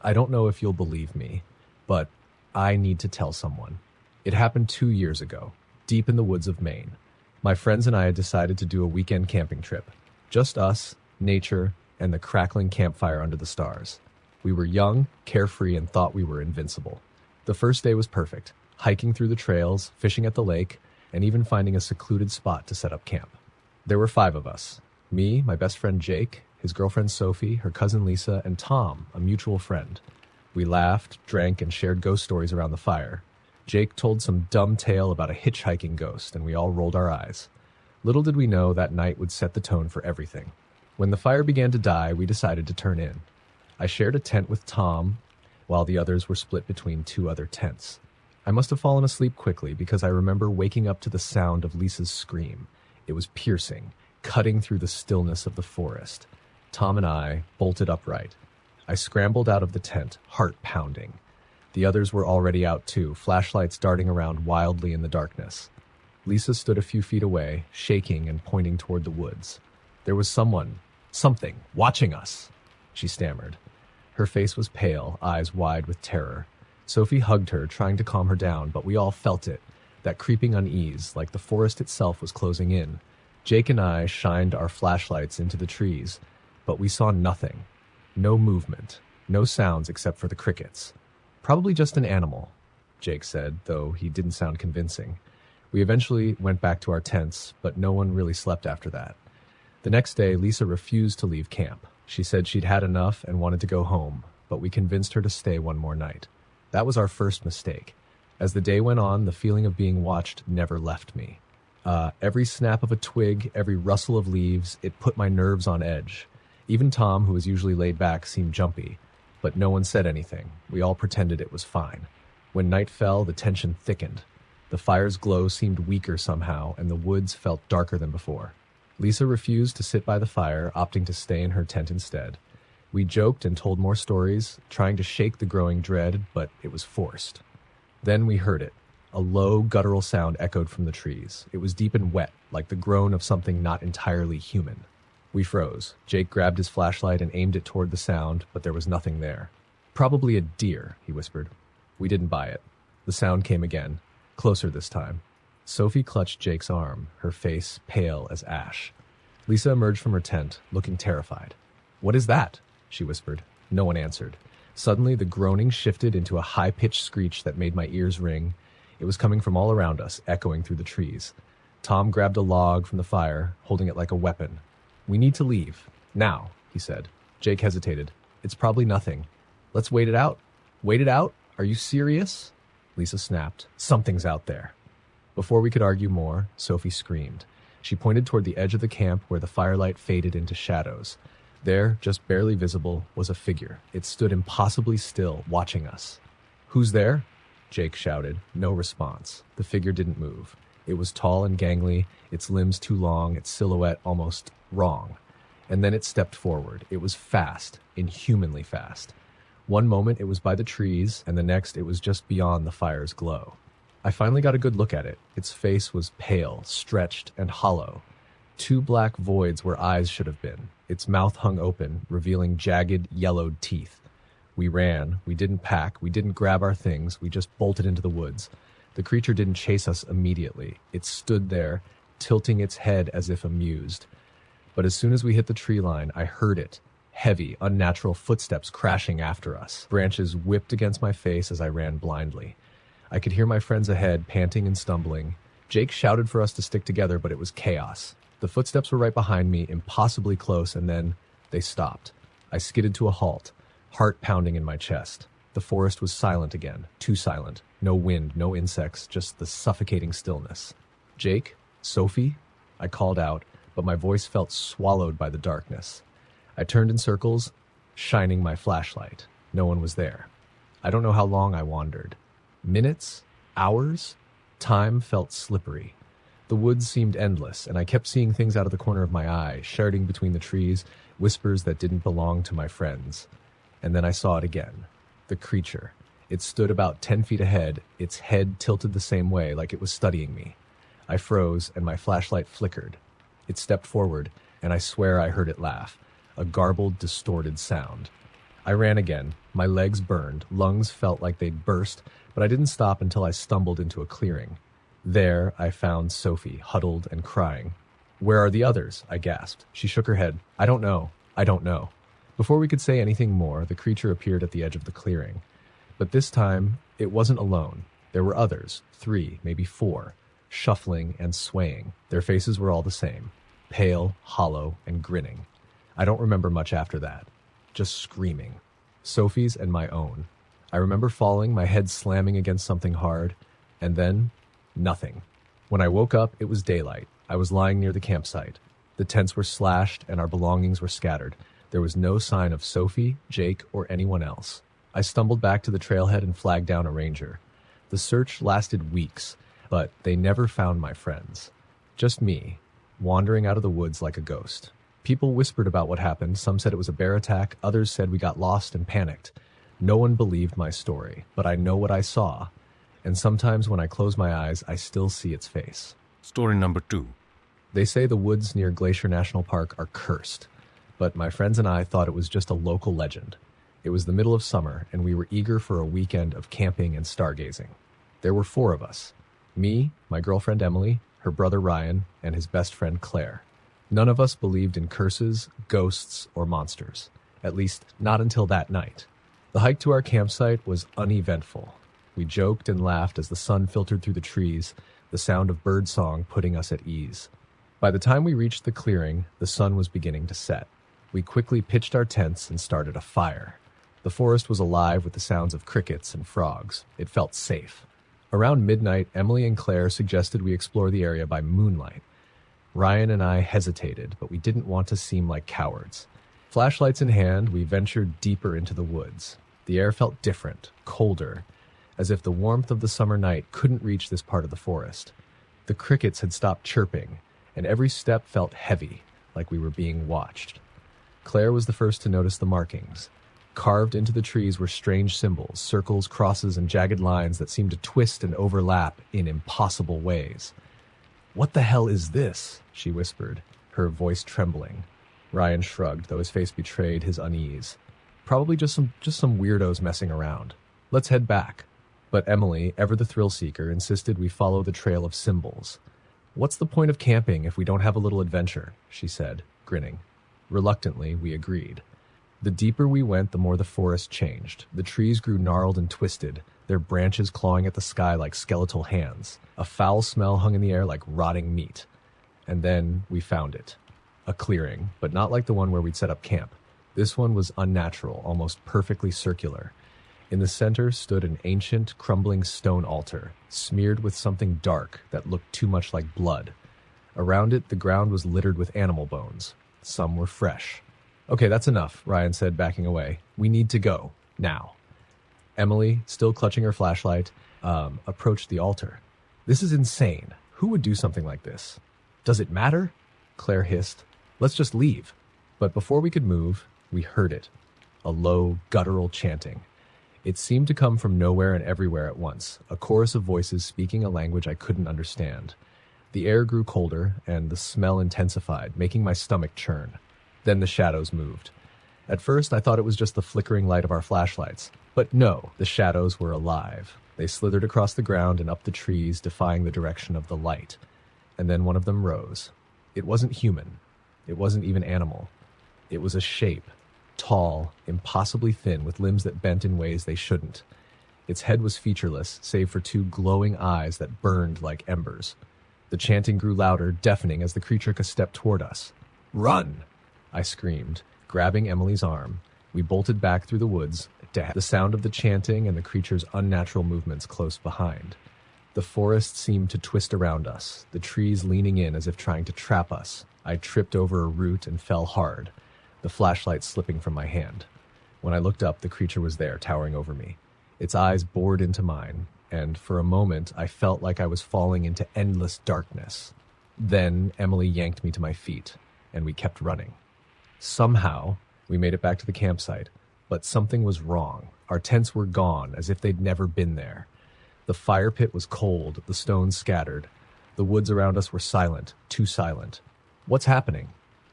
I don't know if you'll believe me, but I need to tell someone. It happened 2 years ago, deep in the woods of Maine. My friends and I had decided to do a weekend camping trip. Just us, nature, and the crackling campfire under the stars. We were young, carefree, and thought we were invincible. The first day was perfect, hiking through the trails, fishing at the lake, and even finding a secluded spot to set up camp. There were 5 of us. Me, my best friend Jake, his girlfriend Sophie, her cousin Lisa, and Tom, a mutual friend. We laughed, drank, and shared ghost stories around the fire. Jake told some dumb tale about a hitchhiking ghost, and we all rolled our eyes. Little did we know that night would set the tone for everything. When the fire began to die, we decided to turn in. I shared a tent with Tom, while the others were split between 2 other tents. I must have fallen asleep quickly because I remember waking up to the sound of Lisa's scream. It was piercing, cutting through the stillness of the forest. Tom and I bolted upright. I scrambled out of the tent, heart pounding. The others were already out too, flashlights darting around wildly in the darkness. Lisa stood a few feet away, shaking and pointing toward the woods. There was something, watching us, she stammered. Her face was pale, eyes wide with terror. Sophie hugged her, trying to calm her down, but we all felt it, that creeping unease, like the forest itself was closing in. Jake and I shined our flashlights into the trees, but we saw nothing. No movement, no sounds except for the crickets. Probably just an animal, Jake said, though he didn't sound convincing. We eventually went back to our tents, but no one really slept after that. The next day, Lisa refused to leave camp. She said she'd had enough and wanted to go home, but we convinced her to stay one more night. That was our first mistake. As the day went on, the feeling of being watched never left me. Every snap of a twig, every rustle of leaves, it put my nerves on edge. Even Tom, who was usually laid back, seemed jumpy. But no one said anything. We all pretended it was fine. When night fell, the tension thickened. The fire's glow seemed weaker somehow, and the woods felt darker than before. Lisa refused to sit by the fire, opting to stay in her tent instead. We joked and told more stories, trying to shake the growing dread, but it was forced. Then we heard it. A low, guttural sound echoed from the trees. It was deep and wet, like the groan of something not entirely human. We froze. Jake grabbed his flashlight and aimed it toward the sound, but there was nothing there. "Probably a deer," he whispered. We didn't buy it. The sound came again, closer this time. Sophie clutched Jake's arm, her face pale as ash. Lisa emerged from her tent, looking terrified. "What is that?" she whispered. No one answered. Suddenly, the groaning shifted into a high-pitched screech that made my ears ring. It was coming from all around us, echoing through the trees. Tom grabbed a log from the fire, holding it like a weapon. "We need to leave. Now," he said. Jake hesitated. "It's probably nothing. Let's wait it out." "Wait it out? Are you serious?" Lisa snapped. "Something's out there." Before we could argue more, Sophie screamed. She pointed toward the edge of the camp where the firelight faded into shadows. There, just barely visible, was a figure. It stood impossibly still, watching us. "Who's there?" Jake shouted. No response. The figure didn't move. It was tall and gangly, its limbs too long, its silhouette almost wrong. And then it stepped forward. It was fast, inhumanly fast. One moment it was by the trees, and the next it was just beyond the fire's glow. I finally got a good look at it. Its face was pale, stretched, and hollow. 2 black voids where eyes should have been. Its mouth hung open, revealing jagged, yellowed teeth. We ran. We didn't pack. We didn't grab our things. We just bolted into the woods. The creature didn't chase us immediately. It stood there, tilting its head as if amused. But as soon as we hit the tree line, I heard it. Heavy, unnatural footsteps crashing after us. Branches whipped against my face as I ran blindly. I could hear my friends ahead, panting and stumbling. Jake shouted for us to stick together, but it was chaos. The footsteps were right behind me, impossibly close, and then they stopped. I skidded to a halt, heart pounding in my chest. The forest was silent again, too silent. No wind, no insects, just the suffocating stillness. "Jake? Sophie?" I called out, but my voice felt swallowed by the darkness. I turned in circles, shining my flashlight. No one was there. I don't know how long I wandered. Minutes? Hours? Time felt slippery. The woods seemed endless, and I kept seeing things out of the corner of my eye, sharding between the trees, whispers that didn't belong to my friends. And then I saw it again. The creature. It stood about 10 feet ahead, its head tilted the same way, like it was studying me. I froze, and my flashlight flickered. It stepped forward, and I swear I heard it laugh, a garbled, distorted sound. I ran again. My legs burned, lungs felt like they'd burst, but I didn't stop until I stumbled into a clearing. There, I found Sophie, huddled and crying. "Where are the others?" I gasped. She shook her head. "I don't know. I don't know." Before we could say anything more, the creature appeared at the edge of the clearing. But this time, it wasn't alone. There were others, 3, maybe 4, shuffling and swaying. Their faces were all the same, pale, hollow, and grinning. I don't remember much after that. Just screaming. Sophie's and my own. I remember falling, my head slamming against something hard, and then nothing. When I woke up, it was daylight. I was lying near the campsite. The tents were slashed and our belongings were scattered. There was no sign of Sophie, Jake, or anyone else. I stumbled back to the trailhead and flagged down a ranger. The search lasted weeks, but they never found my friends. Just me, wandering out of the woods like a ghost. People whispered about what happened. Some said it was a bear attack. Others said we got lost and panicked. No one believed my story, but I know what I saw. And sometimes when I close my eyes, I still see its face. Story number 2. They say the woods near Glacier National Park are cursed, but my friends and I thought it was just a local legend. It was the middle of summer, and we were eager for a weekend of camping and stargazing. There were 4 of us. Me, my girlfriend Emily, her brother Ryan, and his best friend Claire. None of us believed in curses, ghosts, or monsters. At least, not until that night. The hike to our campsite was uneventful. We joked and laughed as the sun filtered through the trees, the sound of birdsong putting us at ease. By the time we reached the clearing, the sun was beginning to set. We quickly pitched our tents and started a fire. The forest was alive with the sounds of crickets and frogs. It felt safe. Around midnight, Emily and Claire suggested we explore the area by moonlight. Ryan and I hesitated, but we didn't want to seem like cowards. Flashlights in hand, we ventured deeper into the woods. The air felt different, colder, as if the warmth of the summer night couldn't reach this part of the forest. The crickets had stopped chirping, and every step felt heavy, like we were being watched. Claire was the first to notice the markings. Carved into the trees were strange symbols, circles, crosses, and jagged lines that seemed to twist and overlap in impossible ways. "What the hell is this?" she whispered, her voice trembling. Ryan shrugged, though his face betrayed his unease. "Probably just some weirdos messing around. Let's head back." But Emily, ever the thrill-seeker, insisted we follow the trail of symbols. "What's the point of camping if we don't have a little adventure?" she said, grinning. Reluctantly, we agreed. The deeper we went, the more the forest changed. The trees grew gnarled and twisted, their branches clawing at the sky like skeletal hands. A foul smell hung in the air like rotting meat. And then we found it. A clearing, but not like the one where we'd set up camp. This one was unnatural, almost perfectly circular. In the center stood an ancient, crumbling stone altar, smeared with something dark that looked too much like blood. Around it, the ground was littered with animal bones. Some were fresh. "Okay, that's enough," Ryan said, backing away. "We need to go. Now." Emily, still clutching her flashlight, approached the altar. "This is insane. Who would do something like this?" "Does it matter?" Claire hissed. "Let's just leave." But before we could move, we heard it. A low, guttural chanting. It seemed to come from nowhere and everywhere at once, a chorus of voices speaking a language I couldn't understand. The air grew colder, and the smell intensified, making my stomach churn. Then the shadows moved. At first, I thought it was just the flickering light of our flashlights. But no, the shadows were alive. They slithered across the ground and up the trees, defying the direction of the light. And then one of them rose. It wasn't human. It wasn't even animal. It was a shape. Tall, impossibly thin, with limbs that bent in ways they shouldn't. Its head was featureless, save for 2 glowing eyes that burned like embers. The chanting grew louder, deafening, as the creature took a step toward us. "Run!" I screamed, grabbing Emily's arm. We bolted back through the woods, the sound of the chanting and the creature's unnatural movements close behind. The forest seemed to twist around us, the trees leaning in as if trying to trap us. I tripped over a root and fell hard, the flashlight slipping from my hand. When I looked up, the creature was there, towering over me. Its eyes bored into mine, and for a moment I felt like I was falling into endless darkness. Then Emily yanked me to my feet, and we kept running. Somehow, we made it back to the campsite, but something was wrong. Our tents were gone, as if they'd never been there. The fire pit was cold, the stones scattered. The woods around us were silent, too silent. "What's happening?"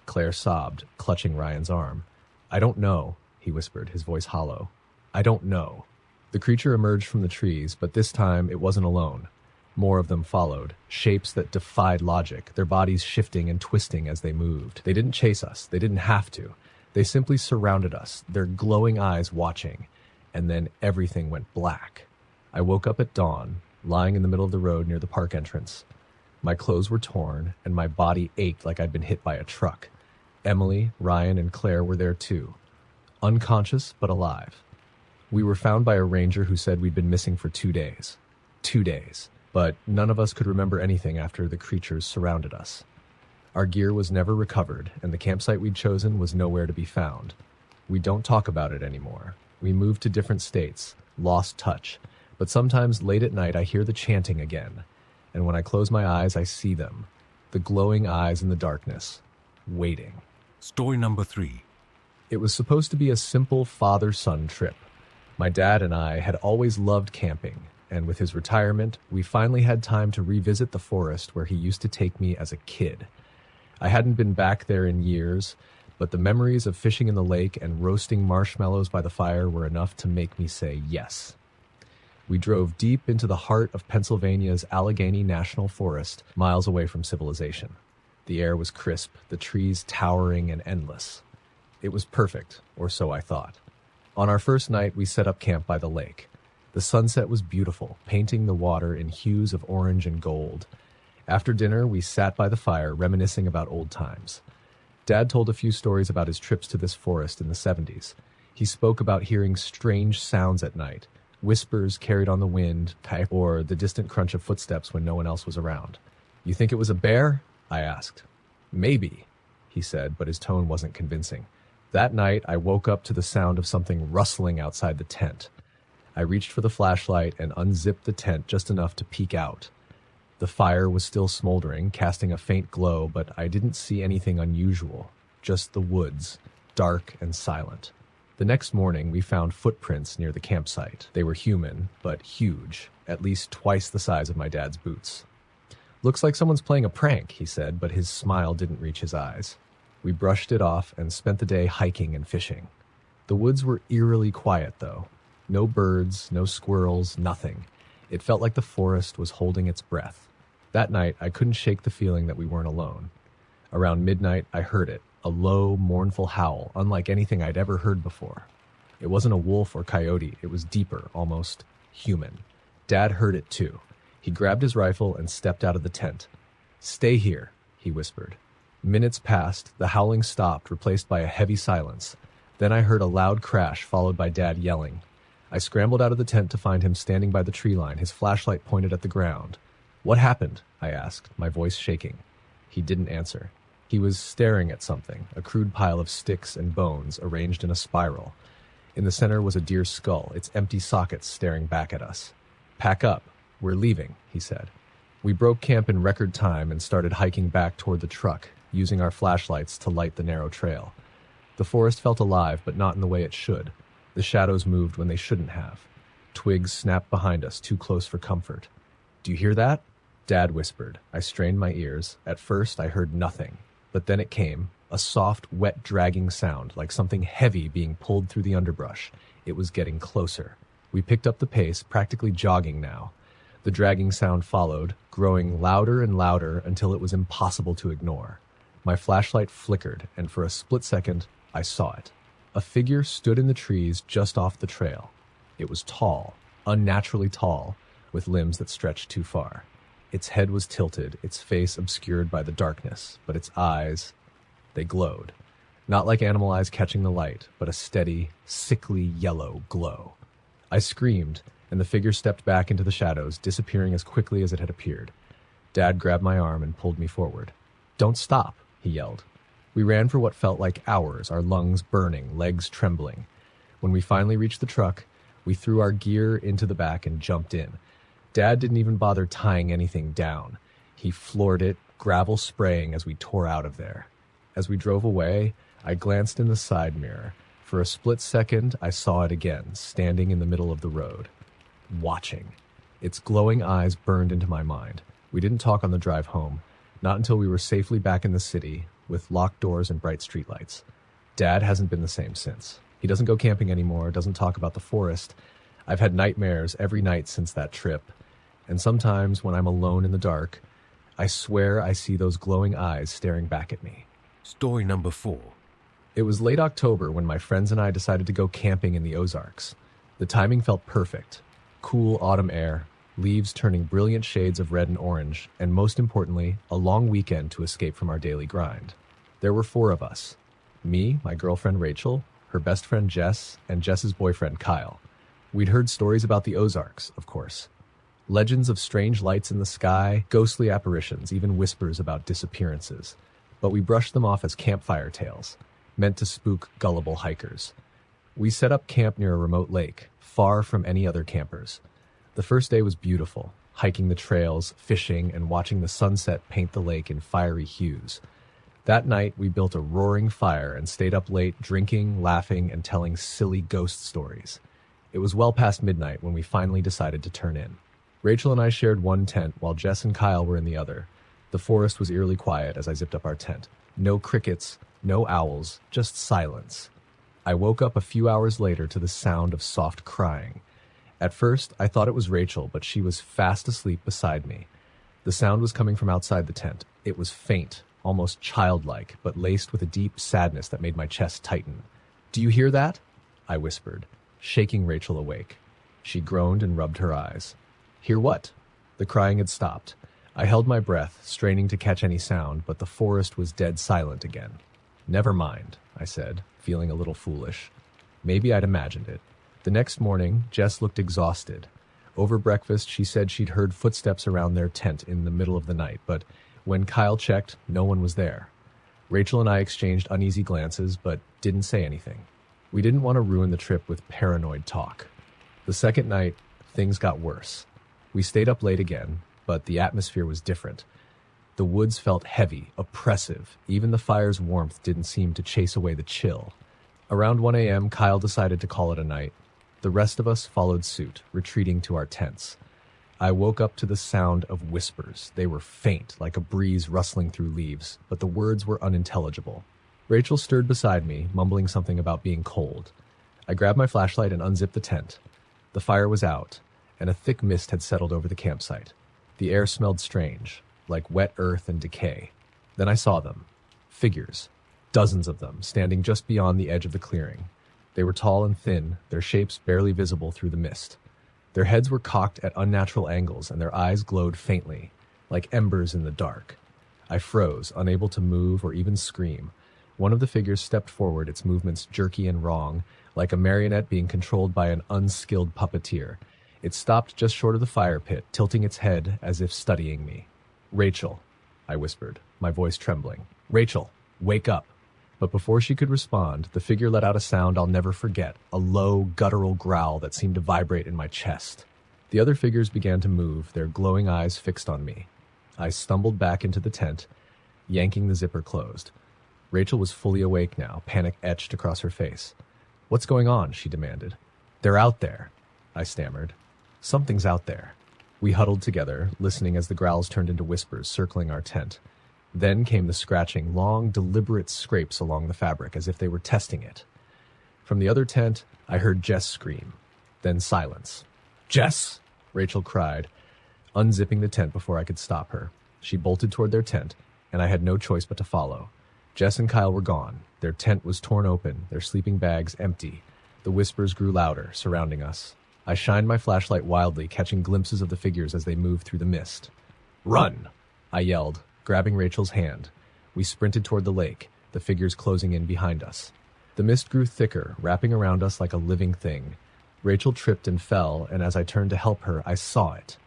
Claire sobbed, clutching Ryan's arm. "I don't know," he whispered, his voice hollow. I don't know. The creature emerged from the trees, but this time it wasn't alone. More of them followed, shapes that defied logic, their bodies shifting and twisting as they moved. They didn't chase us. They didn't have to. They simply surrounded us, their glowing eyes watching, and then everything went black. I woke up at dawn, lying in the middle of the road near the park entrance. My clothes were torn, and my body ached like I'd been hit by a truck. Emily, Ryan, and Claire were there too, unconscious but alive. We were found by a ranger who said we'd been missing for 2 days. 2 days. But none of us could remember anything after the creatures surrounded us. Our gear was never recovered, and the campsite we'd chosen was nowhere to be found. We don't talk about it anymore. We moved to different states, lost touch, but sometimes late at night I hear the chanting again, and when I close my eyes I see them, the glowing eyes in the darkness, waiting. Story number 3. It was supposed to be a simple father-son trip. My dad and I had always loved camping, and with his retirement, we finally had time to revisit the forest where he used to take me as a kid. I hadn't been back there in years, but the memories of fishing in the lake and roasting marshmallows by the fire were enough to make me say yes. We drove deep into the heart of Pennsylvania's Allegheny National Forest, miles away from civilization. The air was crisp, the trees towering and endless. It was perfect, or so I thought. On our first night, we set up camp by the lake. The sunset was beautiful, painting the water in hues of orange and gold. After dinner, we sat by the fire, reminiscing about old times. Dad told a few stories about his trips to this forest in the 70s. He spoke about hearing strange sounds at night, whispers carried on the wind, or the distant crunch of footsteps when no one else was around. You think it was a bear? I asked. Maybe, he said, but his tone wasn't convincing. That night, I woke up to the sound of something rustling outside the tent. I reached for the flashlight and unzipped the tent just enough to peek out. The fire was still smoldering, casting a faint glow, but I didn't see anything unusual, just the woods, dark and silent. The next morning, we found footprints near the campsite. They were human, but huge, at least twice the size of my dad's boots. Looks like someone's playing a prank, he said, but his smile didn't reach his eyes. We brushed it off and spent the day hiking and fishing. The woods were eerily quiet, though. No birds, no squirrels, nothing. It felt like the forest was holding its breath. That night, I couldn't shake the feeling that we weren't alone. Around midnight, I heard it, a low, mournful howl, unlike anything I'd ever heard before. It wasn't a wolf or coyote, it was deeper, almost human. Dad heard it too. He grabbed his rifle and stepped out of the tent. Stay here, he whispered. Minutes passed, the howling stopped, replaced by a heavy silence. Then I heard a loud crash, followed by Dad yelling. I scrambled out of the tent to find him standing by the tree line, his flashlight pointed at the ground. What happened? I asked, my voice shaking. He didn't answer. He was staring at something, a crude pile of sticks and bones arranged in a spiral. In the center was a deer's skull, its empty sockets staring back at us. Pack up. We're leaving, he said. We broke camp in record time and started hiking back toward the truck, using our flashlights to light the narrow trail. The forest felt alive, but not in the way it should. The shadows moved when they shouldn't have. Twigs snapped behind us, too close for comfort. Do you hear that? Dad whispered. I strained my ears. At first, I heard nothing. But then it came, a soft, wet, dragging sound, like something heavy being pulled through the underbrush. It was getting closer. We picked up the pace, practically jogging now. The dragging sound followed, growing louder and louder until it was impossible to ignore. My flashlight flickered, and for a split second, I saw it. A figure stood in the trees just off the trail. It was tall, unnaturally tall, with limbs that stretched too far. Its head was tilted, its face obscured by the darkness, but its eyes, they glowed. Not like animal eyes catching the light, but a steady, sickly yellow glow. I screamed, and the figure stepped back into the shadows, disappearing as quickly as it had appeared. Dad grabbed my arm and pulled me forward. Don't stop, he yelled. We ran for what felt like hours, our lungs burning, legs trembling. When we finally reached the truck, we threw our gear into the back and jumped in. Dad didn't even bother tying anything down. He floored it, gravel spraying as we tore out of there. As we drove away, I glanced in the side mirror. For a split second, I saw it again, standing in the middle of the road, watching. Its glowing eyes burned into my mind. We didn't talk on the drive home, not until we were safely back in the city, with locked doors and bright streetlights. Dad hasn't been the same since. He doesn't go camping anymore, doesn't talk about the forest. I've had nightmares every night since that trip, and sometimes when I'm alone in the dark, I swear I see those glowing eyes staring back at me. Story number 4. It was late October when my friends and I decided to go camping in the Ozarks. The timing felt perfect. Cool autumn air, leaves turning brilliant shades of red and orange, and most importantly, a long weekend to escape from our daily grind. There were 4 of us. Me, my girlfriend Rachel, her best friend Jess, and Jess's boyfriend Kyle. We'd heard stories about the Ozarks, of course. Legends of strange lights in the sky, ghostly apparitions, even whispers about disappearances. But we brushed them off as campfire tales, meant to spook gullible hikers. We set up camp near a remote lake, far from any other campers. The first day was beautiful, hiking the trails, fishing, and watching the sunset paint the lake in fiery hues. That night, we built a roaring fire and stayed up late drinking, laughing, and telling silly ghost stories. It was well past midnight when we finally decided to turn in. Rachel and I shared one tent while Jess and Kyle were in the other. The forest was eerily quiet as I zipped up our tent. No crickets, no owls, just silence. I woke up a few hours later to the sound of soft crying. At first, I thought it was Rachel, but she was fast asleep beside me. The sound was coming from outside the tent. It was faint, almost childlike, but laced with a deep sadness that made my chest tighten. "Do you hear that?" I whispered, shaking Rachel awake. She groaned and rubbed her eyes. "Hear what?" The crying had stopped. I held my breath, straining to catch any sound, but the forest was dead silent again. "Never mind," I said, feeling a little foolish. Maybe I'd imagined it. The next morning, Jess looked exhausted. Over breakfast, she said she'd heard footsteps around their tent in the middle of the night, but when Kyle checked, no one was there. Rachel and I exchanged uneasy glances, but didn't say anything. We didn't want to ruin the trip with paranoid talk. The second night, things got worse. We stayed up late again, but the atmosphere was different. The woods felt heavy, oppressive. Even the fire's warmth didn't seem to chase away the chill. Around 1 a.m., Kyle decided to call it a night. The rest of us followed suit, retreating to our tents. I woke up to the sound of whispers. They were faint, like a breeze rustling through leaves, but the words were unintelligible. Rachel stirred beside me, mumbling something about being cold. I grabbed my flashlight and unzipped the tent. The fire was out, and a thick mist had settled over the campsite. The air smelled strange, like wet earth and decay. Then I saw them. Figures. Dozens of them, standing just beyond the edge of the clearing. They were tall and thin, their shapes barely visible through the mist. Their heads were cocked at unnatural angles, and their eyes glowed faintly, like embers in the dark. I froze, unable to move or even scream. One of the figures stepped forward, its movements jerky and wrong, like a marionette being controlled by an unskilled puppeteer. It stopped just short of the fire pit, tilting its head as if studying me. "Rachel," I whispered, my voice trembling. "Rachel, wake up." But before she could respond, the figure let out a sound I'll never forget, a low, guttural growl that seemed to vibrate in my chest. The other figures began to move, their glowing eyes fixed on me. I stumbled back into the tent, yanking the zipper closed. Rachel was fully awake now, panic etched across her face. "What's going on?" she demanded. "They're out there," I stammered. "Something's out there." We huddled together, listening as the growls turned into whispers circling our tent. Then came the scratching, long, deliberate scrapes along the fabric, as if they were testing it. From the other tent, I heard Jess scream. Then silence. "Jess!" Rachel cried, unzipping the tent before I could stop her. She bolted toward their tent, and I had no choice but to follow. Jess and Kyle were gone. Their tent was torn open, their sleeping bags empty. The whispers grew louder, surrounding us. I shined my flashlight wildly, catching glimpses of the figures as they moved through the mist. "Run!" I yelled, grabbing Rachel's hand. We sprinted toward the lake, the figures closing in behind us. The mist grew thicker, wrapping around us like a living thing. Rachel tripped and fell, and as I turned to help her, I saw it.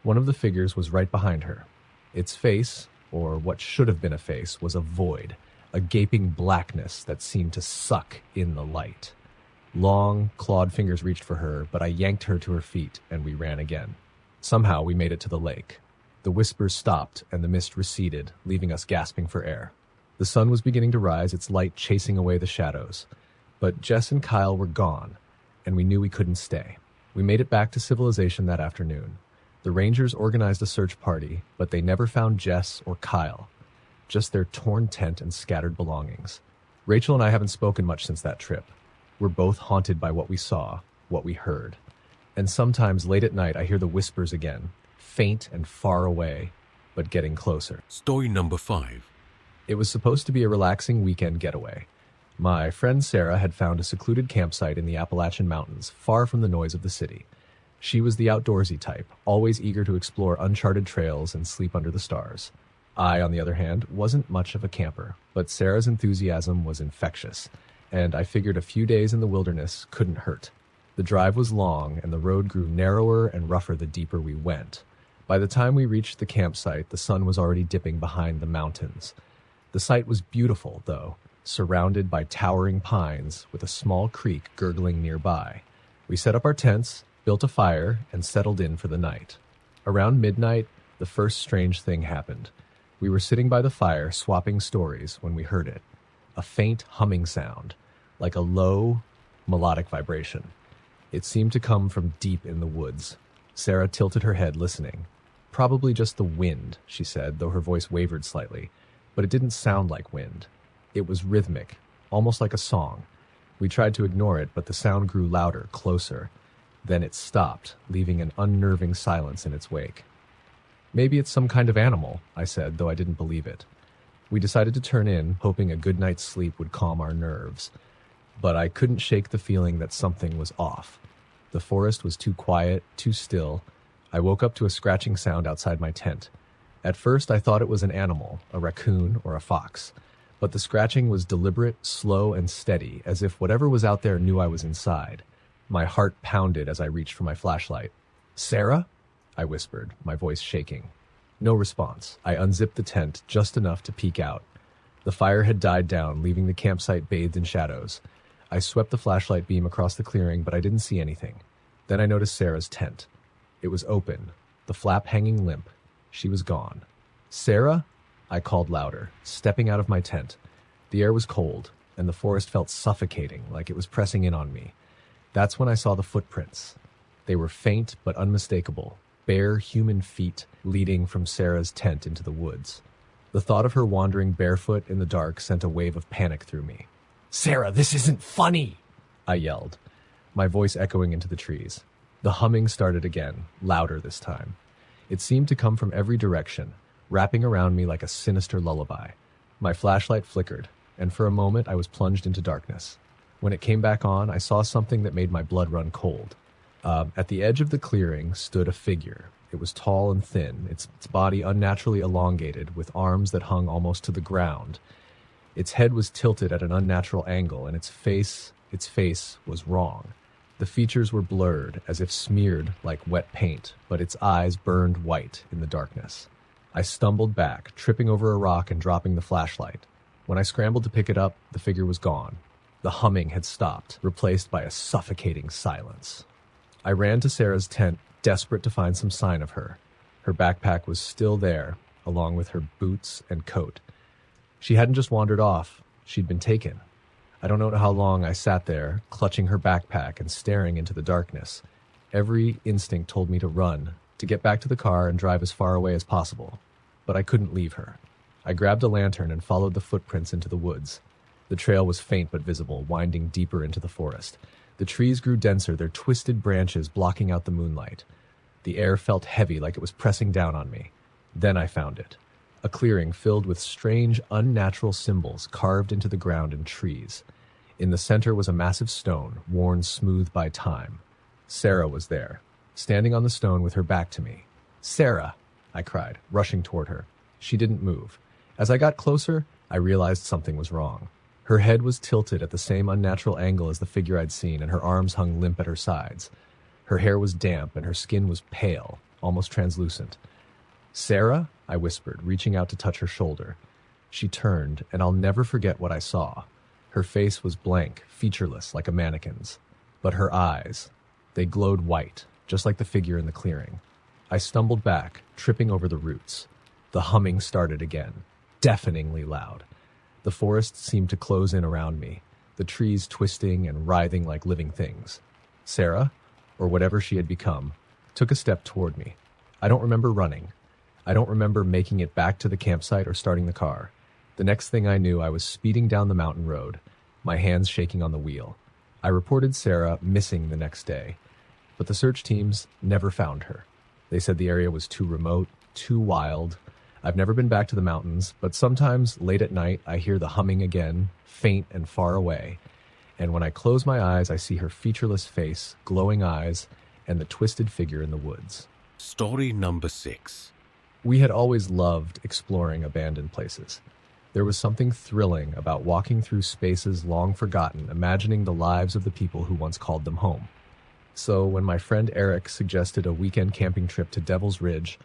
One of the figures was right behind her. Its face, or what should have been a face, was a void, a gaping blackness that seemed to suck in the light. Long, clawed fingers reached for her, but I yanked her to her feet, and we ran again. Somehow we made it to the lake. The whispers stopped, and the mist receded, leaving us gasping for air. The sun was beginning to rise, its light chasing away the shadows. But Jess and Kyle were gone, and we knew we couldn't stay. We made it back to civilization that afternoon. The Rangers organized a search party, but they never found Jess or Kyle, just their torn tent and scattered belongings. Rachel and I haven't spoken much since that trip. We're both haunted by what we saw, what we heard. And sometimes late at night, I hear the whispers again, faint and far away, but getting closer. Story number 5. It was supposed to be a relaxing weekend getaway. My friend Sarah had found a secluded campsite in the Appalachian Mountains, far from the noise of the city. She was the outdoorsy type, always eager to explore uncharted trails and sleep under the stars. I, on the other hand, wasn't much of a camper, but Sarah's enthusiasm was infectious, and I figured a few days in the wilderness couldn't hurt. The drive was long, and the road grew narrower and rougher the deeper we went. By the time we reached the campsite, the sun was already dipping behind the mountains. The site was beautiful, though, surrounded by towering pines with a small creek gurgling nearby. We set up our tents, built a fire, and settled in for the night. Around midnight, the first strange thing happened. We were sitting by the fire, swapping stories, when we heard it. A faint humming sound, like a low, melodic vibration. It seemed to come from deep in the woods. Sarah tilted her head, listening. Probably just the wind, she said, though her voice wavered slightly. But it didn't sound like wind. It was rhythmic, almost like a song. We tried to ignore it, but the sound grew louder, closer. Then it stopped, leaving an unnerving silence in its wake. Maybe it's some kind of animal, I said, though I didn't believe it. We decided to turn in, hoping a good night's sleep would calm our nerves. But I couldn't shake the feeling that something was off. The forest was too quiet, too still. I woke up to a scratching sound outside my tent. At first, I thought it was an animal, a raccoon or a fox. But the scratching was deliberate, slow, and steady, as if whatever was out there knew I was inside. My heart pounded as I reached for my flashlight. "Sarah?" I whispered, my voice shaking. No response. I unzipped the tent just enough to peek out. The fire had died down, leaving the campsite bathed in shadows. I swept the flashlight beam across the clearing, but I didn't see anything. Then I noticed Sarah's tent. It was open, the flap hanging limp. She was gone. "Sarah?" I called louder, stepping out of my tent. The air was cold, and the forest felt suffocating, like it was pressing in on me. That's when I saw the footprints. They were faint but unmistakable, bare human feet leading from Sarah's tent into the woods. The thought of her wandering barefoot in the dark sent a wave of panic through me. "Sarah, this isn't funny!" I yelled, my voice echoing into the trees. The humming started again, louder this time. It seemed to come from every direction, wrapping around me like a sinister lullaby. My flashlight flickered, and for a moment I was plunged into darkness. When it came back on, I saw something that made my blood run cold. At the edge of the clearing stood a figure. It was tall and thin, its body unnaturally elongated, with arms that hung almost to the ground. Its head was tilted at an unnatural angle, and its face was wrong. The features were blurred, as if smeared like wet paint, but its eyes burned white in the darkness. I stumbled back, tripping over a rock and dropping the flashlight. When I scrambled to pick it up, the figure was gone. The humming had stopped, replaced by a suffocating silence. I ran to Sarah's tent, desperate to find some sign of her. Her backpack was still there, along with her boots and coat. She hadn't just wandered off, she'd been taken. I don't know how long I sat there, clutching her backpack and staring into the darkness. Every instinct told me to run, to get back to the car and drive as far away as possible. But I couldn't leave her. I grabbed a lantern and followed the footprints into the woods. The trail was faint but visible, winding deeper into the forest. The trees grew denser, their twisted branches blocking out the moonlight. The air felt heavy, like it was pressing down on me. Then I found it. A clearing filled with strange, unnatural symbols carved into the ground and trees. In the center was a massive stone, worn smooth by time. Sarah was there, standing on the stone with her back to me. "Sarah!" I cried, rushing toward her. She didn't move. As I got closer, I realized something was wrong. Her head was tilted at the same unnatural angle as the figure I'd seen, and her arms hung limp at her sides. Her hair was damp, and her skin was pale, almost translucent. "Sarah?" I whispered, reaching out to touch her shoulder. She turned, and I'll never forget what I saw. Her face was blank, featureless, like a mannequin's. But her eyes, they glowed white, just like the figure in the clearing. I stumbled back, tripping over the roots. The humming started again, deafeningly loud. The forest seemed to close in around me, the trees twisting and writhing like living things. Sarah, or whatever she had become, took a step toward me. I don't remember running. I don't remember making it back to the campsite or starting the car. The next thing I knew, I was speeding down the mountain road, my hands shaking on the wheel. I reported Sarah missing the next day, but the search teams never found her. They said the area was too remote, too wild. I've never been back to the mountains, but sometimes late at night I hear the humming again, faint and far away. And when I close my eyes, I see her featureless face, glowing eyes, and the twisted figure in the woods. Story number 6. We had always loved exploring abandoned places. There was something thrilling about walking through spaces long forgotten, imagining the lives of the people who once called them home. So when my friend Eric suggested a weekend camping trip to Devil's Ridge,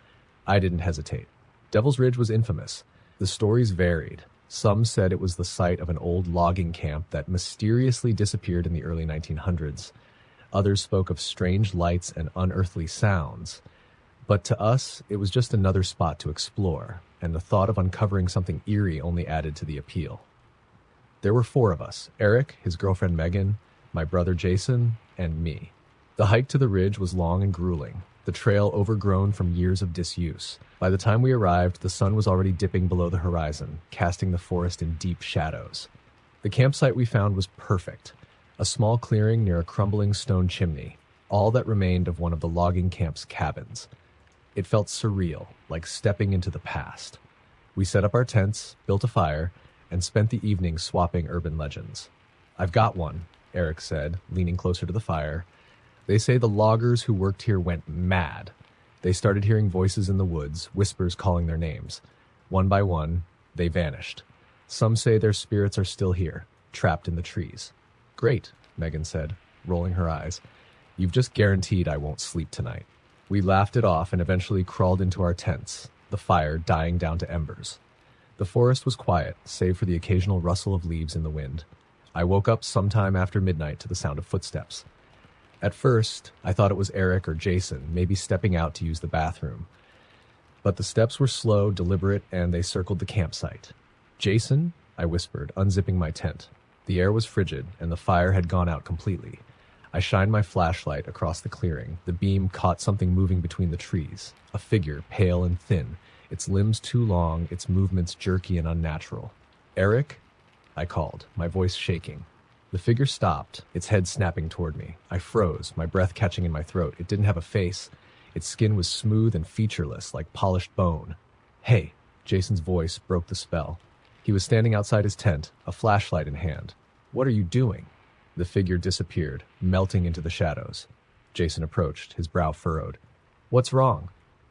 I didn't hesitate. Devil's Ridge was infamous. The stories varied. Some said it was the site of an old logging camp that mysteriously disappeared in the early 1900s. Others spoke of strange lights and unearthly sounds. But to us, it was just another spot to explore, and the thought of uncovering something eerie only added to the appeal. There were 4 of us: Eric, his girlfriend Megan, my brother Jason, and me. The hike to the ridge was long and grueling, the trail overgrown from years of disuse. By the time we arrived, the sun was already dipping below the horizon, casting the forest in deep shadows. The campsite we found was perfect, a small clearing near a crumbling stone chimney, all that remained of one of the logging camp's cabins. It felt surreal, like stepping into the past. We set up our tents, built a fire, and spent the evening swapping urban legends. "I've got one," Eric said, leaning closer to the fire. "They say the loggers who worked here went mad. They started hearing voices in the woods, whispers calling their names. One by one, they vanished. Some say their spirits are still here, trapped in the trees." "Great," Megan said, rolling her eyes. "You've just guaranteed I won't sleep tonight." We laughed it off and eventually crawled into our tents, the fire dying down to embers. The forest was quiet, save for the occasional rustle of leaves in the wind. I woke up sometime after midnight to the sound of footsteps. At first, I thought it was Eric or Jason, maybe stepping out to use the bathroom. But the steps were slow, deliberate, and they circled the campsite. "Jason?" I whispered, unzipping my tent. The air was frigid, and the fire had gone out completely. I shined my flashlight across the clearing. The beam caught something moving between the trees. A figure, pale and thin, its limbs too long, its movements jerky and unnatural. "Eric?" I called, my voice shaking. The figure stopped, its head snapping toward me. I froze, my breath catching in my throat. It didn't have a face. Its skin was smooth and featureless, like polished bone. "Hey!" Jason's voice broke the spell. He was standing outside his tent, a flashlight in hand. "What are you doing?" The figure disappeared, melting into the shadows. Jason approached, his brow furrowed. "What's wrong?"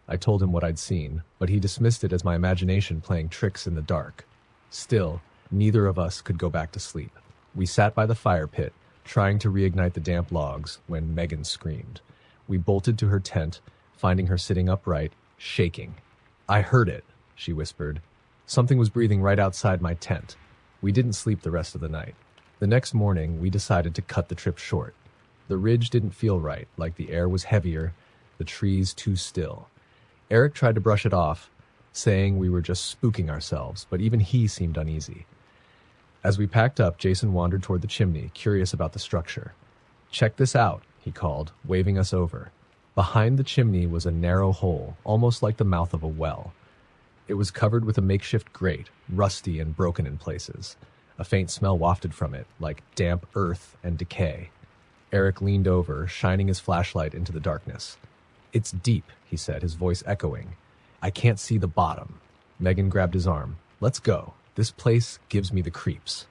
I told him what I'd seen, but he dismissed it as my imagination playing tricks in the dark. Still, neither of us could go back to sleep. We sat by the fire pit, trying to reignite the damp logs, when Megan screamed. We bolted to her tent, finding her sitting upright, shaking. "I heard it," she whispered. "Something was breathing right outside my tent." We didn't sleep the rest of the night. The next morning, we decided to cut the trip short. The ridge didn't feel right, like the air was heavier, the trees too still. Eric tried to brush it off, saying we were just spooking ourselves, but even he seemed uneasy. As we packed up, Jason wandered toward the chimney, curious about the structure. "Check this out," he called, waving us over. Behind the chimney was a narrow hole, almost like the mouth of a well. It was covered with a makeshift grate, rusty and broken in places. A faint smell wafted from it, like damp earth and decay. Eric leaned over, shining his flashlight into the darkness. "It's deep," he said, his voice echoing. "I can't see the bottom." Megan grabbed his arm. "Let's go. This place gives me the creeps."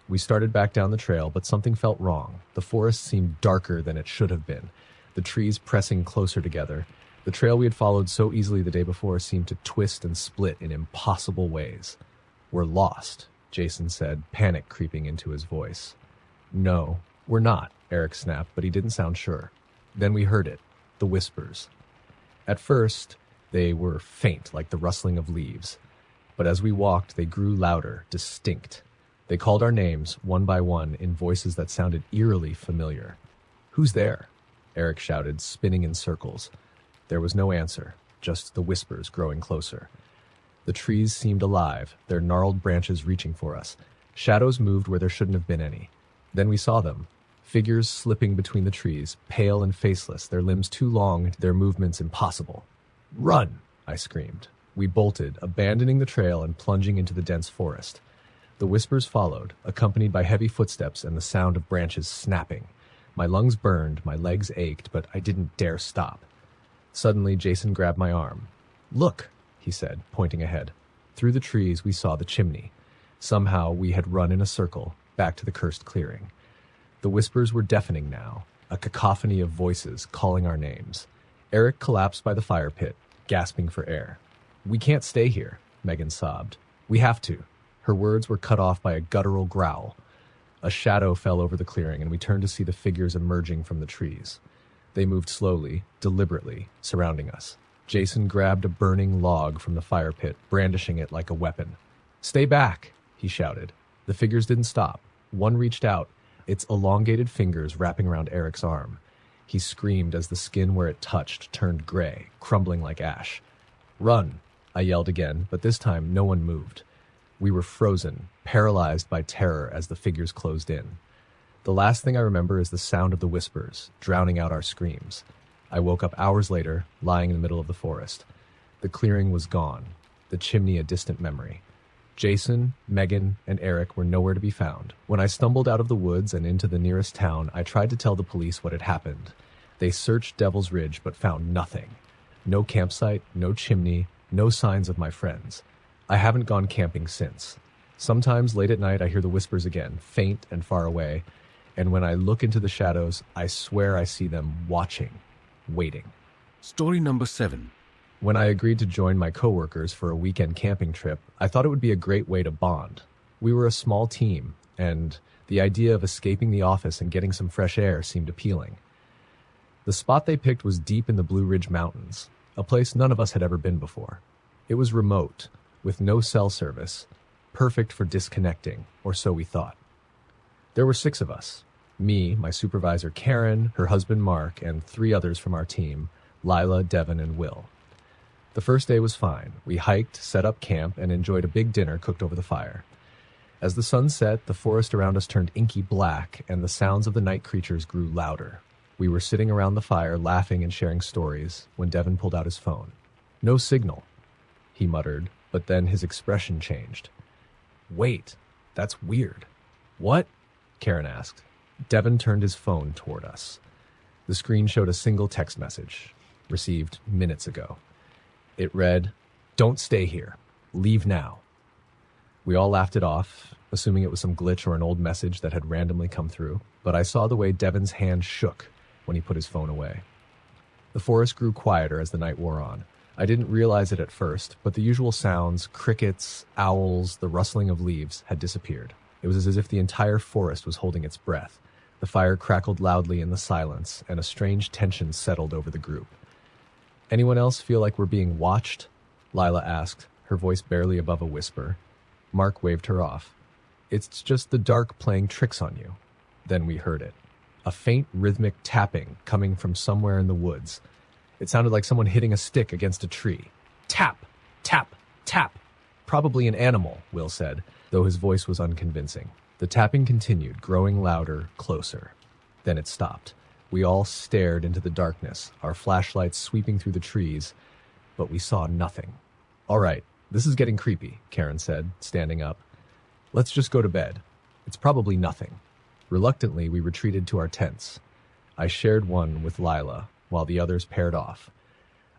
We started back down the trail, but something felt wrong. The forest seemed darker than it should have been, the trees pressing closer together. The trail we had followed so easily the day before seemed to twist and split in impossible ways. "We're lost," Jason said, panic creeping into his voice. "No, we're not," Eric snapped, but he didn't sound sure. Then we heard it, the whispers. At first, they were faint, like the rustling of leaves. But as we walked, they grew louder, distinct. They called our names, one by one, in voices that sounded eerily familiar. "Who's there?" Eric shouted, spinning in circles. There was no answer, just the whispers growing closer. The trees seemed alive, their gnarled branches reaching for us. Shadows moved where there shouldn't have been any. Then we saw them, figures slipping between the trees, pale and faceless, their limbs too long, their movements impossible. "Run!" I screamed. We bolted, abandoning the trail and plunging into the dense forest. The whispers followed, accompanied by heavy footsteps and the sound of branches snapping. My lungs burned, my legs ached, but I didn't dare stop. Suddenly, Jason grabbed my arm. "Look," he said, pointing ahead. Through the trees, we saw the chimney. Somehow, we had run in a circle, back to the cursed clearing. The whispers were deafening now, a cacophony of voices calling our names. Eric collapsed by the fire pit, gasping for air. "We can't stay here," Megan sobbed. "We have to." Her words were cut off by a guttural growl. A shadow fell over the clearing, and we turned to see the figures emerging from the trees. They moved slowly, deliberately, surrounding us. Jason grabbed a burning log from the fire pit, brandishing it like a weapon. "Stay back," he shouted. The figures didn't stop. One reached out, its elongated fingers wrapping around Eric's arm. He screamed as the skin where it touched turned gray, crumbling like ash. "Run," I yelled again, but this time no one moved. We were frozen, paralyzed by terror as the figures closed in. The last thing I remember is the sound of the whispers, drowning out our screams. I woke up hours later, lying in the middle of the forest. The clearing was gone, the chimney a distant memory. Jason, Megan, and Eric were nowhere to be found. When I stumbled out of the woods and into the nearest town, I tried to tell the police what had happened. They searched Devil's Ridge but found nothing. No campsite, no chimney, no signs of my friends. I haven't gone camping since. Sometimes late at night I hear the whispers again, faint and far away, and when I look into the shadows, I swear I see them watching, waiting. Story number 7. When I agreed to join my coworkers for a weekend camping trip, I thought it would be a great way to bond. We were a small team, and the idea of escaping the office and getting some fresh air seemed appealing. The spot they picked was deep in the Blue Ridge Mountains, a place none of us had ever been before. It was remote, with no cell service, perfect for disconnecting, or so we thought. There were 6 of us. Me, my supervisor Karen, her husband Mark, and 3 others from our team, Lila, Devin, and Will. The first day was fine. We hiked, set up camp, and enjoyed a big dinner cooked over the fire. As the sun set, the forest around us turned inky black, and the sounds of the night creatures grew louder. We were sitting around the fire, laughing and sharing stories, when Devin pulled out his phone. "No signal," he muttered, but then his expression changed. "Wait, that's weird." "What?" Karen asked. Devin turned his phone toward us. The screen showed a single text message, received minutes ago. It read, "Don't stay here. Leave now." We all laughed it off, assuming it was some glitch or an old message that had randomly come through, but I saw the way Devin's hand shook when he put his phone away. The forest grew quieter as the night wore on. I didn't realize it at first, but the usual sounds, crickets, owls, the rustling of leaves, had disappeared. It was as if the entire forest was holding its breath. The fire crackled loudly in the silence, and a strange tension settled over the group. "Anyone else feel like we're being watched?" Lila asked, her voice barely above a whisper. Mark waved her off. "It's just the dark playing tricks on you." Then we heard it. A faint rhythmic tapping coming from somewhere in the woods. It sounded like someone hitting a stick against a tree. "Tap! Tap! Tap!" "Probably an animal," Will said, though his voice was unconvincing. The tapping continued, growing louder, closer. Then it stopped. We all stared into the darkness, our flashlights sweeping through the trees, but we saw nothing. "All right, this is getting creepy," Karen said, standing up. "Let's just go to bed. It's probably nothing." Reluctantly, we retreated to our tents. I shared one with Lila, while the others paired off.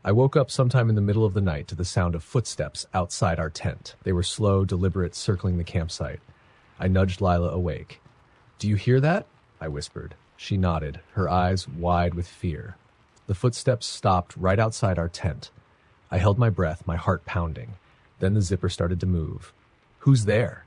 I woke up sometime in the middle of the night to the sound of footsteps outside our tent. They were slow, deliberate, circling the campsite. I nudged Lila awake. "Do you hear that?" I whispered. She nodded, her eyes wide with fear. The footsteps stopped right outside our tent. I held my breath, my heart pounding. Then the zipper started to move. "Who's there?"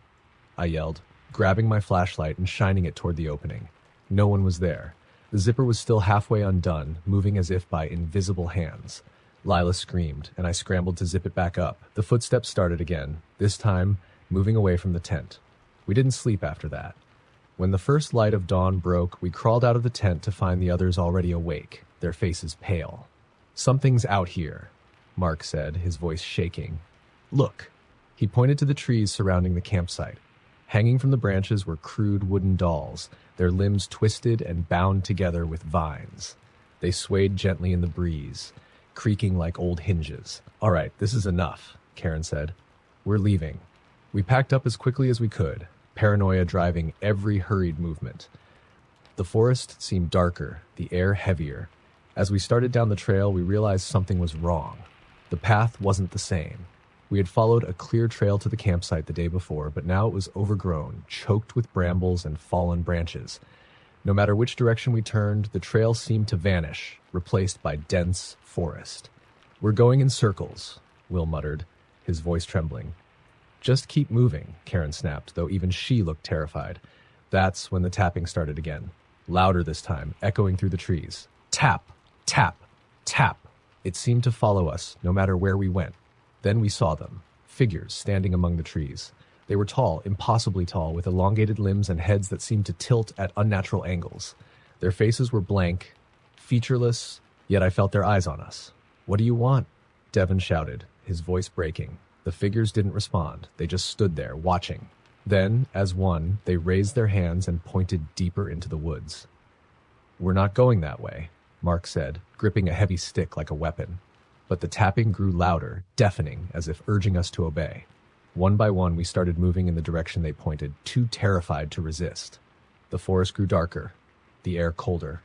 I yelled, grabbing my flashlight and shining it toward the opening. No one was there. The zipper was still halfway undone, moving as if by invisible hands. Lila screamed, and I scrambled to zip it back up. The footsteps started again, this time moving away from the tent. We didn't sleep after that. When the first light of dawn broke, we crawled out of the tent to find the others already awake, their faces pale. "Something's out here," Mark said, his voice shaking. "Look." He pointed to the trees surrounding the campsite. Hanging from the branches were crude wooden dolls, their limbs twisted and bound together with vines. They swayed gently in the breeze, creaking like old hinges. "All right, this is enough," Karen said. "We're leaving." We packed up as quickly as we could, paranoia driving every hurried movement. The forest seemed darker, the air heavier. As we started down the trail, we realized something was wrong. The path wasn't the same. We had followed a clear trail to the campsite the day before, but now it was overgrown, choked with brambles and fallen branches. No matter which direction we turned, the trail seemed to vanish, replaced by dense forest. "We're going in circles," Will muttered, his voice trembling. "Just keep moving," Karen snapped, though even she looked terrified. That's when the tapping started again, louder this time, echoing through the trees. Tap, tap, tap. It seemed to follow us, no matter where we went. Then we saw them, figures standing among the trees. They were tall, impossibly tall, with elongated limbs and heads that seemed to tilt at unnatural angles. Their faces were blank, featureless, yet I felt their eyes on us. "What do you want?" Devon shouted, his voice breaking. The figures didn't respond. They just stood there, watching. Then, as one, they raised their hands and pointed deeper into the woods. "We're not going that way," Mark said, gripping a heavy stick like a weapon. But the tapping grew louder, deafening, as if urging us to obey. One by one, we started moving in the direction they pointed, too terrified to resist. The forest grew darker, the air colder.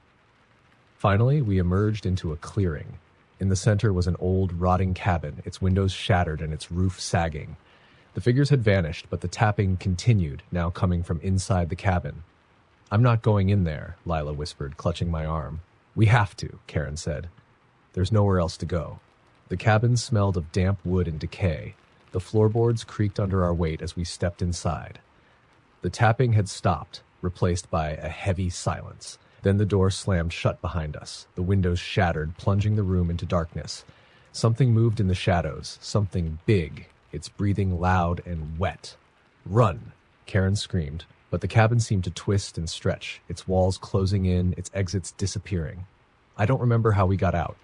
Finally, we emerged into a clearing. In the center was an old, rotting cabin, its windows shattered and its roof sagging. The figures had vanished, but the tapping continued, now coming from inside the cabin. "I'm not going in there," Lila whispered, clutching my arm. "We have to," Karen said. "There's nowhere else to go." The cabin smelled of damp wood and decay. The floorboards creaked under our weight as we stepped inside. The tapping had stopped, replaced by a heavy silence. Then the door slammed shut behind us. The windows shattered, plunging the room into darkness. Something moved in the shadows, something big, its breathing loud and wet. "Run!" Karen screamed, but the cabin seemed to twist and stretch, its walls closing in, its exits disappearing. I don't remember how we got out.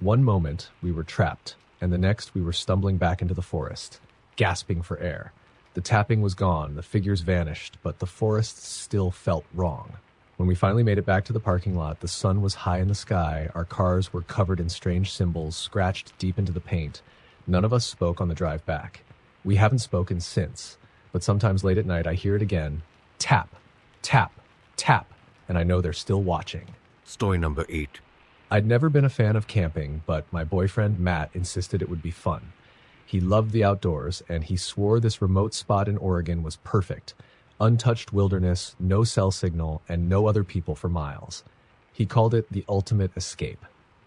One moment, we were trapped, and the next we were stumbling back into the forest, gasping for air. The tapping was gone, the figures vanished, but the forest still felt wrong. When we finally made it back to the parking lot, the sun was high in the sky, our cars were covered in strange symbols, scratched deep into the paint. None of us spoke on the drive back. We haven't spoken since, but sometimes late at night I hear it again. Tap, tap, tap, and I know they're still watching. Story number 8. I'd never been a fan of camping, but my boyfriend Matt insisted it would be fun. He loved the outdoors, and he swore this remote spot in Oregon was perfect. Untouched wilderness, no cell signal, and no other people for miles. He called it the ultimate escape.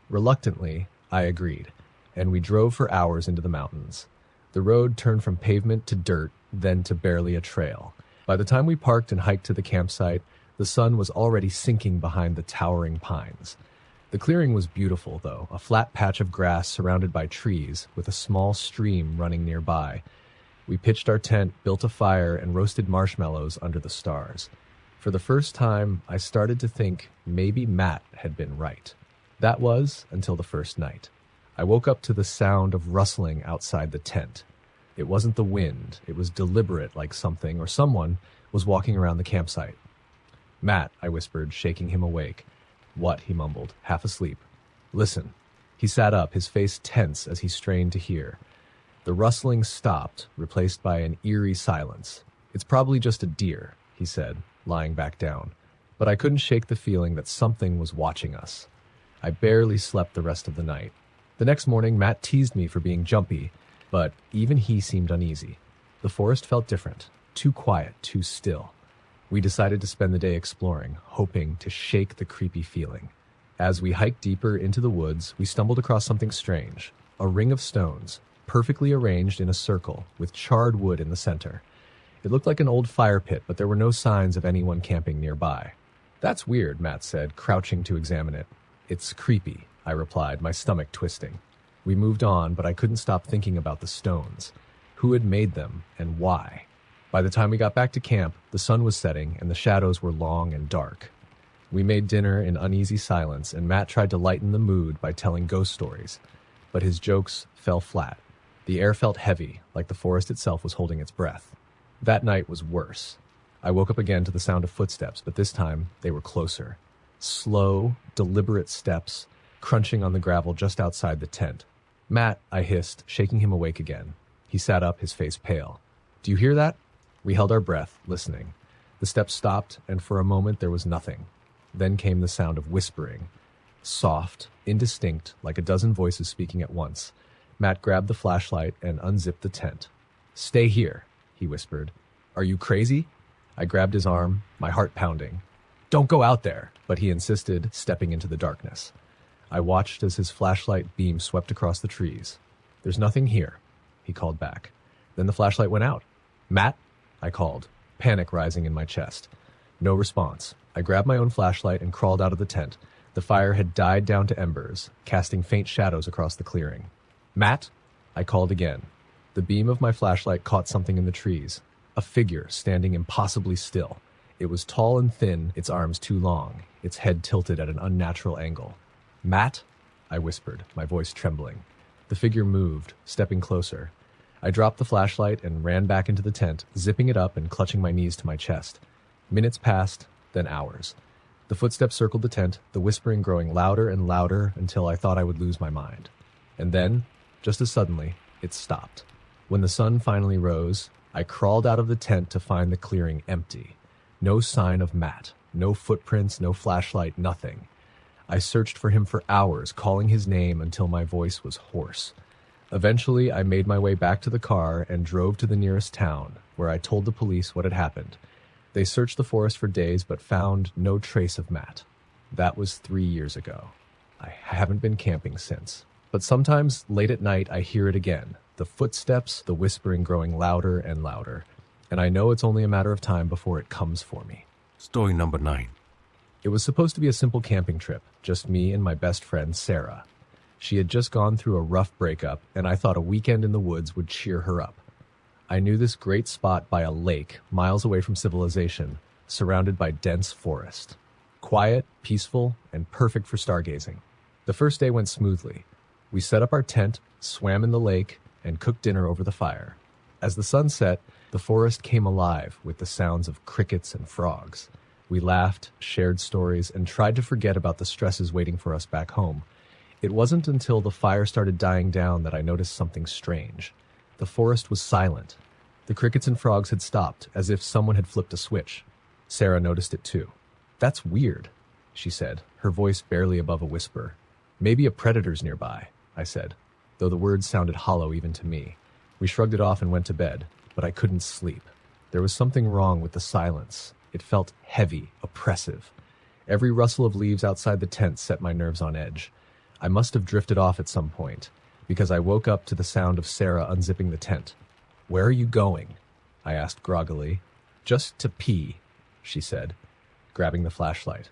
Reluctantly, I agreed, and we drove for hours into the mountains. The road turned from pavement to dirt, then to barely a trail. By the time we parked and hiked to the campsite, the sun was already sinking behind the towering pines. The clearing was beautiful, though, a flat patch of grass surrounded by trees, with a small stream running nearby. We pitched our tent, built a fire, and roasted marshmallows under the stars. For the first time, I started to think maybe Matt had been right. That was until the first night. I woke up to the sound of rustling outside the tent. It wasn't the wind, it was deliberate, like something or someone was walking around the campsite. "Matt," I whispered, shaking him awake. "What?" he mumbled, half asleep. "Listen." He sat up, his face tense as he strained to hear. The rustling stopped, replaced by an eerie silence. "It's probably just a deer," he said, lying back down. But I couldn't shake the feeling that something was watching us. I barely slept the rest of the night. The next morning, Matt teased me for being jumpy, but even he seemed uneasy. The forest felt different, too quiet, too still. We decided to spend the day exploring, hoping to shake the creepy feeling. As we hiked deeper into the woods, we stumbled across something strange. A ring of stones, perfectly arranged in a circle, with charred wood in the center. It looked like an old fire pit, but there were no signs of anyone camping nearby. "That's weird," Matt said, crouching to examine it. "It's creepy," I replied, my stomach twisting. We moved on, but I couldn't stop thinking about the stones. Who had made them, and why? By the time we got back to camp, the sun was setting and the shadows were long and dark. We made dinner in uneasy silence, and Matt tried to lighten the mood by telling ghost stories. But his jokes fell flat. The air felt heavy, like the forest itself was holding its breath. That night was worse. I woke up again to the sound of footsteps, but this time they were closer. Slow, deliberate steps, crunching on the gravel just outside the tent. "Matt," I hissed, shaking him awake again. He sat up, his face pale. Do you hear that? We held our breath, listening. The steps stopped, and for a moment there was nothing. Then came the sound of whispering. Soft, indistinct, like a dozen voices speaking at once. Matt grabbed the flashlight and unzipped the tent. "Stay here," he whispered. "Are you crazy?" I grabbed his arm, my heart pounding. "Don't go out there," but he insisted, stepping into the darkness. I watched as his flashlight beam swept across the trees. "There's nothing here," he called back. Then the flashlight went out. "Matt?" I called, panic rising in my chest. No response. I grabbed my own flashlight and crawled out of the tent. The fire had died down to embers, casting faint shadows across the clearing. "Matt?" I called again. The beam of my flashlight caught something in the trees. A figure standing impossibly still. It was tall and thin, its arms too long, its head tilted at an unnatural angle. "Matt?" I whispered, my voice trembling. The figure moved, stepping closer. I dropped the flashlight and ran back into the tent, zipping it up and clutching my knees to my chest. Minutes passed, then hours. The footsteps circled the tent, the whispering growing louder and louder until I thought I would lose my mind. And then, just as suddenly, it stopped. When the sun finally rose, I crawled out of the tent to find the clearing empty. No sign of Matt, no footprints, no flashlight, nothing. I searched for him for hours, calling his name until my voice was hoarse. Eventually, I made my way back to the car and drove to the nearest town, where I told the police what had happened. They searched the forest for days but found no trace of Matt. That was 3 years ago. I haven't been camping since. But sometimes, late at night, I hear it again. The footsteps, the whispering growing louder and louder. And I know it's only a matter of time before it comes for me. Story number 9. It was supposed to be a simple camping trip, just me and my best friend, Sarah. She had just gone through a rough breakup, and I thought a weekend in the woods would cheer her up. I knew this great spot by a lake, miles away from civilization, surrounded by dense forest. Quiet, peaceful, and perfect for stargazing. The first day went smoothly. We set up our tent, swam in the lake, and cooked dinner over the fire. As the sun set, the forest came alive with the sounds of crickets and frogs. We laughed, shared stories, and tried to forget about the stresses waiting for us back home. It wasn't until the fire started dying down that I noticed something strange. The forest was silent. The crickets and frogs had stopped, as if someone had flipped a switch. Sarah noticed it too. "That's weird," she said, her voice barely above a whisper. "Maybe a predator's nearby," I said, though the words sounded hollow even to me. We shrugged it off and went to bed, but I couldn't sleep. There was something wrong with the silence. It felt heavy, oppressive. Every rustle of leaves outside the tent set my nerves on edge. I must have drifted off at some point, because I woke up to the sound of Sarah unzipping the tent. "Where are you going?" I asked groggily. "Just to pee," she said, grabbing the flashlight.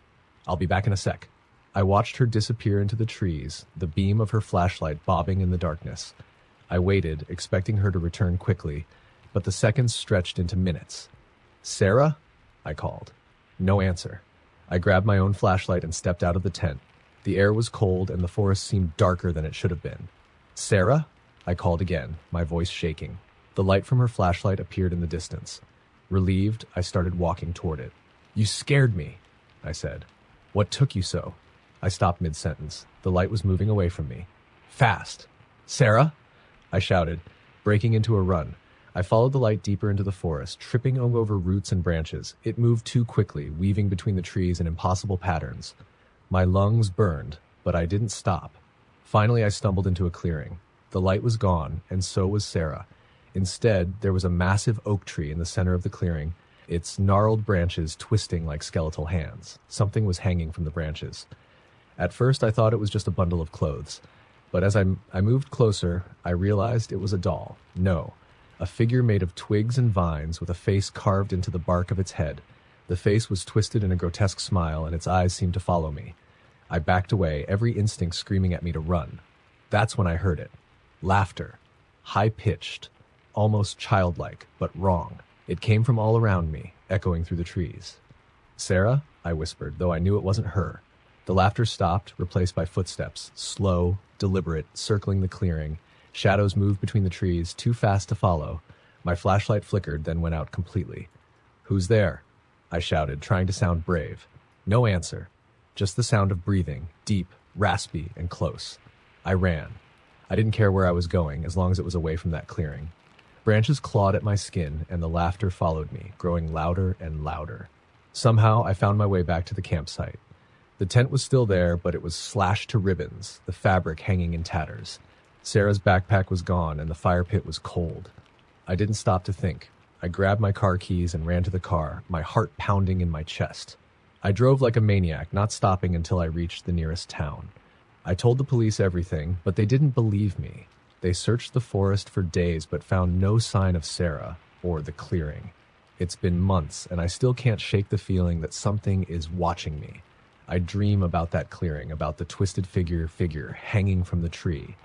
"I'll be back in a sec." I watched her disappear into the trees, the beam of her flashlight bobbing in the darkness. I waited, expecting her to return quickly, but the seconds stretched into minutes. "Sarah?" I called. No answer. I grabbed my own flashlight and stepped out of the tent. The air was cold and the forest seemed darker than it should have been. "Sarah?" I called again, my voice shaking. The light from her flashlight appeared in the distance. Relieved, I started walking toward it. "You scared me," I said. "What took you so?" I stopped mid-sentence. The light was moving away from me. Fast. "Sarah?" I shouted, breaking into a run. I followed the light deeper into the forest, tripping over roots and branches. It moved too quickly, weaving between the trees in impossible patterns. My lungs burned, but I didn't stop. Finally, I stumbled into a clearing. The light was gone, and so was Sarah. Instead, there was a massive oak tree in the center of the clearing, its gnarled branches twisting like skeletal hands. Something was hanging from the branches. At first, I thought it was just a bundle of clothes. But as I moved closer, I realized it was a doll. No, a figure made of twigs and vines with a face carved into the bark of its head. The face was twisted in a grotesque smile, and its eyes seemed to follow me. I backed away, every instinct screaming at me to run. That's when I heard it. Laughter. High-pitched. Almost childlike, but wrong. It came from all around me, echoing through the trees. "Sarah?" I whispered, though I knew it wasn't her. The laughter stopped, replaced by footsteps, slow, deliberate, circling the clearing. Shadows moved between the trees, too fast to follow. My flashlight flickered, then went out completely. "Who's there?" I shouted, trying to sound brave. No answer. Just the sound of breathing, deep, raspy, and close. I ran. I didn't care where I was going, as long as it was away from that clearing. Branches clawed at my skin, and the laughter followed me, growing louder and louder. Somehow, I found my way back to the campsite. The tent was still there, but it was slashed to ribbons, the fabric hanging in tatters. Sarah's backpack was gone, and the fire pit was cold. I didn't stop to think. I grabbed my car keys and ran to the car, my heart pounding in my chest. I drove like a maniac, not stopping until I reached the nearest town. I told the police everything, but they didn't believe me. They searched the forest for days but found no sign of Sarah or the clearing. It's been months, and I still can't shake the feeling that something is watching me. I dream about that clearing, about the twisted figure hanging from the tree.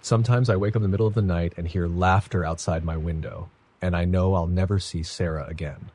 Sometimes I wake up in the middle of the night and hear laughter outside my window, and I know I'll never see Sarah again.